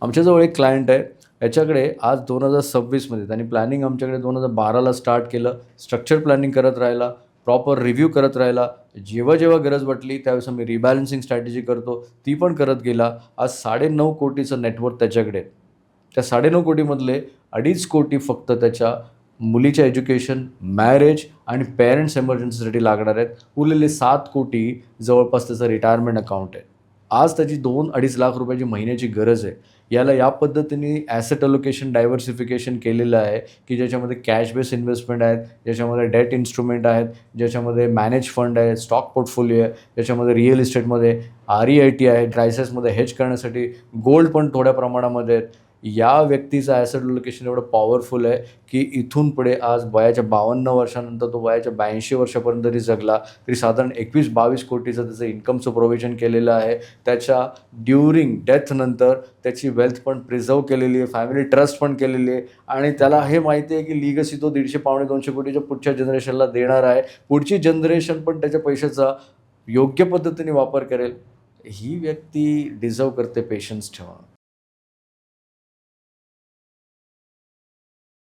आमच्याजवळ एक क्लायंट आहे. याच्याकडे आज 2026 मध्ये त्यांनी प्लॅनिंग आमच्याकडे 2012ला स्टार्ट केलं. स्ट्रक्चर प्लॅनिंग करत राहिला, प्रॉपर रिव्ह्यू करत राहिला. जेव्हा गरज वाटली त्यावेळेस आम्ही रिबॅलन्सिंग स्ट्रॅटेजी करतो, ती पण करत गेला. आज 9.5 कोटीचं नेटवर्थ त्याच्याकडे आहे. त्या 9.5 कोटीमधले 2.5 कोटी फक्त त्याच्या मुलीच्या एज्युकेशन, मॅरेज आणि पेरेंट्स एमर्जन्सीसाठी लागणार आहेत. उरलेले 7 कोटी जवळपास त्याचं रिटायरमेंट अकाउंट आहे. आज त्याची 2-2.5 लाख रुपयाची महिन्याची गरज आहे. याला या पद्धतीने ॲसेट अलोकेशन डायव्हर्सिफिकेशन केलेलं आहे, की ज्याच्यामध्ये कॅश बेस इन्व्हेस्टमेंट आहेत, ज्याच्यामध्ये डेट इन्स्ट्रुमेंट आहेत, ज्याच्यामध्ये मॅनेज फंड आहे, स्टॉक पोर्टफोलिओ आहे, ज्याच्यामध्ये रिअल इस्टेटमध्ये REIT आहे, क्रायसिसमध्ये हेज करण्यासाठी गोल्ड पण थोड्या प्रमाणामध्ये आहेत. या व्यक्तीचं ॲसेट अलोकेशन एवढं पॉवरफुल आहे, की इथून पुढे आज वयाच्या 52 वर्षानंतर तो वयाच्या 82 वर्षापर्यंत जरी जगला, तरी साधारण 21-22 कोटीचं त्याचं इन्कमचं प्रोव्हिजन केलेलं आहे. त्याच्या ड्युरिंग डेथनंतर त्याची वेल्थ पण प्रिझर्व्ह केलेली आहे, फॅमिली ट्रस्ट पण केलेली आहे आणि त्याला हे माहिती आहे की लिगसी तो 150-200 कोटीच्या पुढच्या जनरेशनला देणार आहे. पुढची जनरेशन पण त्याच्या पैशाचा योग्य पद्धतीने वापर करेल. ही व्यक्ती डिझर्व्ह करते पेशन्स ठेवणं.